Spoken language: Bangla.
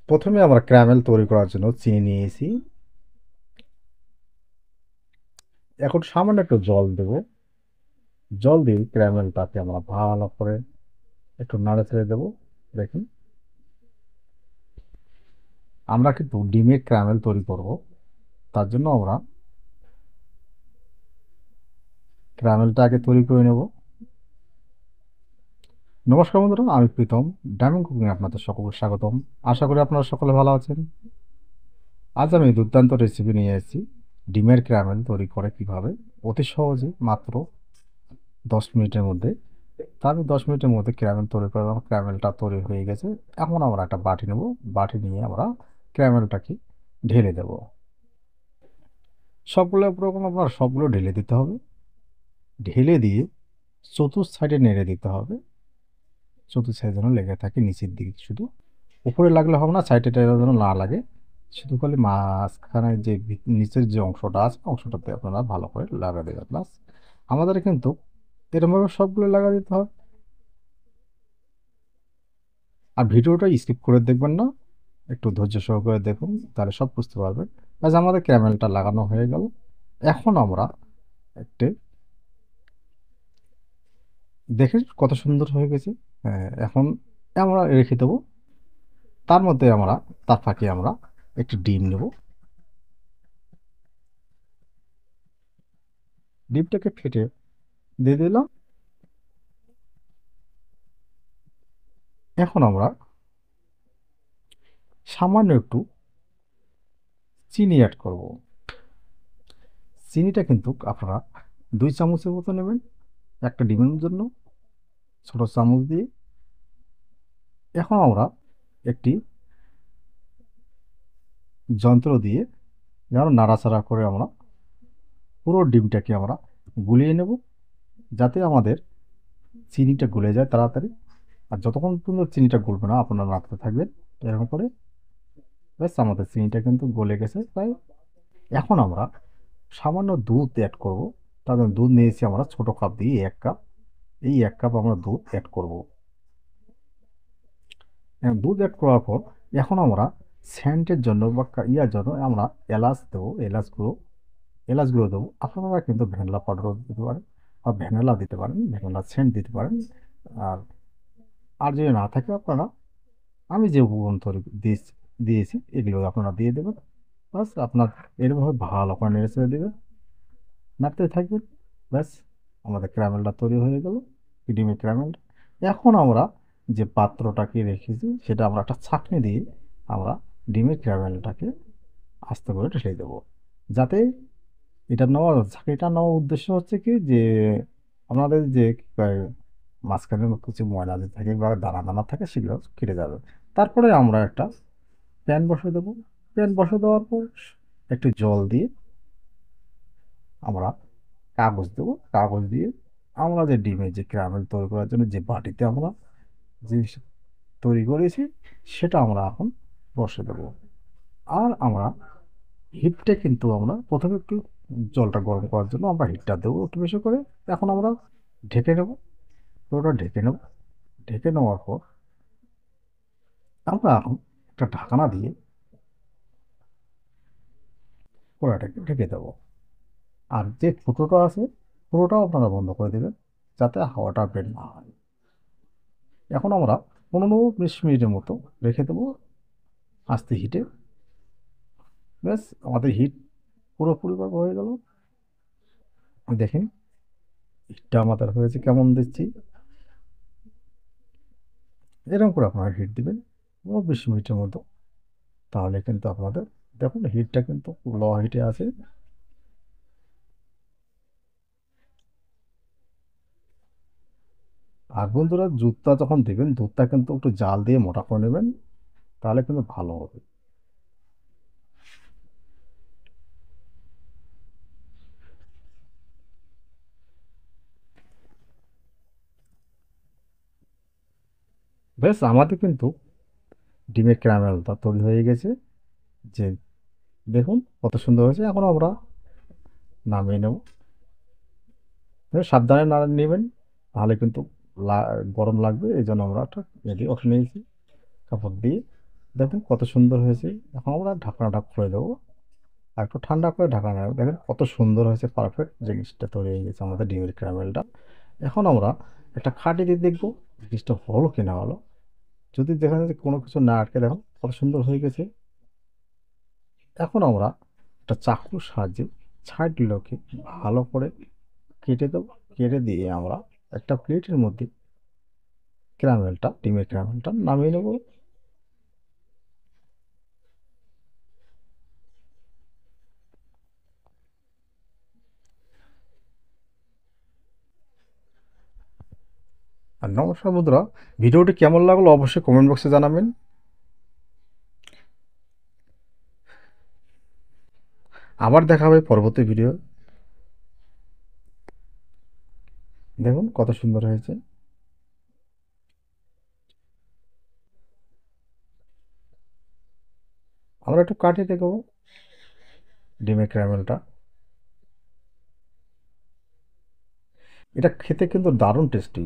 প্রথমে আমরা ক্যারামেল তৈরি করার জন্য চিনি নিয়েছি। এখন সামান্য একটু জল দেব। জল দিয়ে ক্যারামেলটাকে আমরা ভালো করে একটু নাড়াচাড়া দেব। দেখুন, আমরা কিন্তু ডিমের ক্যারামেল তৈরি করব। তার জন্য আমরা ক্যারামেলটা আগে তৈরি করে নেব। নমস্কার বন্ধুরা, আমি প্রীতম। ডায়মন্ড কুকিং আপনাদের সকলকে স্বাগতম। আশা করি আপনারা সকলে ভালো আছেন। আজ আমি দুর্দান্ত রেসিপি নিয়ে এসেছি। ডিমের ক্যারামেল তৈরি করে কিভাবে অতি সহজে মাত্র 10 মিনিটের মধ্যে। তা আমি 10 মিনিটের মধ্যে ক্যারামেল তৈরি করলাম। ক্যারামেলটা তৈরি হয়ে গেছে। এখন আমরা একটা বাটি নেব। বাটি নিয়ে আমরা ক্যারামেলটাকে ঢেলে দেব। সবগুলো রকম আপনার সবগুলো ঢেলে দিতে হবে। ঢেলে দিয়ে চতুর্থ সাইডে নেড়ে দিতে হবে। চতুর্থ সাইডে যেন লেগে থাকে নিচের দিকে, শুধু উপরে লাগলে হবে না, সাইডে যেন না লাগে। শুধু খালি মাঝখানে যে নিচের যে অংশটা আছে অংশটাতে আপনারা ভালো করে লাগা দেবেন। প্লাস আমাদের কিন্তু এরকমভাবে সবগুলো লাগা দিতে হবে। আর ভিডিওটা স্কিপ করে দেখবেন না, একটু ধৈর্য সহকারে দেখুন, তাহলে সব বুঝতে পারবেন। আজ আমাদের ক্যারামেলটা লাগানো হয়ে গেল। এখন আমরা একটু দেখে কত সুন্দর হয়ে গেছে। হ্যাঁ, এখন আমরা রেখে দেবো। তার মধ্যে আমরা তার ফাঁকে আমরা একটি ডিম নেব। ডিমটাকে ফেটে দিয়ে দিলাম। এখন আমরা সামান্য একটু চিনি অ্যাড করব। চিনিটা কিন্তু আপনারা 2 চামচের মতো নেবেন একটা ডিমের জন্য, ছোট চামচ দিয়ে। এখন আমরা একটি যন্ত্র দিয়ে যেন নাড়াচাড়া করে আমরা পুরো ডিমটাকে আমরা গুলিয়ে নেব, যাতে আমাদের চিনিটা গলে যায় তাড়াতাড়ি। আর যতক্ষণ পর্যন্ত চিনিটা গলবে না আপনারা নাড়তে থাকবেন এরকম করে। ব্যাস, আমাদের চিনিটা কিন্তু গলে গেছে প্রায়। এখন আমরা সামান্য দুধ অ্যাড করব। তার জন্য দুধ নিয়েছি আমরা ছোট কাপ দিয়ে 1 কাপ। এই 1 কাপ আমরা দুধ অ্যাড করব। দুধ অ্যাড করার পর এখন আমরা সেন্টের জন্য বা ইয়ার জন্য আমরা এলাচ দেবো। এলাচ গুঁড়ো দেবো। আপনারা কিন্তু ভ্যানিলা পাউডারও দিতে পারেন বা ভ্যানিলা দিতে পারেন, ভ্যানিলা সেন্ট দিতে পারেন। আর আর যদি না থাকে আপনারা, আমি যে উপকরণ তৈরি দিয়েছি এগুলো আপনারা দিয়ে দেবেন। বাস, আপনার এরকমভাবে ভালো করে নেড়ে ছেড়ে দেবেন, নাড়তে থাকবেন। ব্যাস, আমাদের ক্যারামেলটা তৈরি হয়ে গেল, ডিমের ক্যারামেল। এখন আমরা যে পাত্রটাকে রেখেছি সেটা আমরা একটা ছাঁকনি দিয়ে আমরা ডিমের ক্যারামেলটাকে আস্তে করে ঢেলে দেবো। যাতে এটা নেওয়ার উদ্দেশ্য হচ্ছে কি যে আমাদের যে কি কয়, মাঝখানে কিছু ময়লা যে থাকে বা দানা দানা থাকে সেগুলো কেটে যাবে। তারপরে আমরা একটা প্যান বসে দেবো। প্যান বসে দেওয়ার পর একটু জল দিয়ে আমরা কাগজ দেবো। কাগজ দিয়ে আমরা যে ডিমের যে ক্যারামেল তৈরি করার জন্য যে বাটিতে আমরা জিনিস তৈরি করেছি সেটা আমরা এখন বসে দেবো। আর আমরা হিটটা কিন্তু আমরা প্রথমে একটু জলটা গরম করার জন্য আমরা হিটটা দেবো একটু বেশি করে। এখন আমরা ঢেকে নেব, পুরোটা ঢেকে নেব। ঢেকে নেওয়ার পর আমরা এখন একটা ঢাকনা দিয়ে কড়াইটাকে ঢেকে দেবো। আর যে ফুটোটা আছে পুরোটাও আপনারা বন্ধ করে দেবেন, যাতে হাওয়াটা বের না হয়। এখন আমরা 15-20 মিনিটের মতো রেখে দেবো আস্তে হিটে। ব্যাস, আমাদের হিট পুরোপুরিভাবে হয়ে গেল। দেখেন হিটটা আমাদের হয়েছে কেমন দিচ্ছি। এরকম করে আপনারা হিট দিবেন 15-20 মিনিটের মতো। তাহলে কিন্তু আপনাদের দেখুন হিটটা কিন্তু লো হিটে আছে। আর বন্ধুরা, দুধটা যখন দেবেন দুধটা কিন্তু একটু জাল দিয়ে মোটা করে নেবেন, তাহলে কিন্তু ভালো হবে। বেশ, আমাদের কিন্তু ডিমের ক্যারামেলটা তৈরি হয়ে গেছে। যে দেখুন কত সুন্দর হয়েছে। এখন আমরা নামিয়ে নেব। সাবধানে না নেবেন, তাহলে কিন্তু গরম লাগবে। এই জন্য আমরা একটা রেডি ওঠে নিয়েছি কাপড় দিয়ে। দেখেন কত সুন্দর হয়েছে। এখন আমরা ঢাকনাটা খুলে দেবো, আর একটু ঠান্ডা করে ঢাকনা নেব। দেখেন কত সুন্দর হয়েছে, পারফেক্ট জিনিসটা তৈরি হয়ে গেছে আমাদের ডিমের ক্যারামেলটা। এখন আমরা একটা খাঁটি দিয়ে দেখবো জিনিসটা হলো কি না হলো। যদি দেখা যায় যে কোনো কিছু না আটকে, দেখুন কত সুন্দর হয়ে গেছে। এখন আমরা একটা চাকুর সাহায্যে ছাইডগুলোকে ভালো করে কেটে দেবো। কেটে দিয়ে আমরা একটা প্লেটের মধ্যে ক্যারামেলটা, ডিমের ক্যারামেলটা নামিয়ে নেব। আর নমস্কার বন্ধুরা, ভিডিওটি কেমন লাগলো অবশ্যই কমেন্ট বক্সে জানাবেন। আবার দেখা হবে পরবর্তী ভিডিও। দেখুন কত সুন্দর হয়েছে। আমরা একটু কাটিয়ে দেখবো ডিমের ক্যারামেলটা। এটা খেতে কিন্তু দারুণ টেস্টি।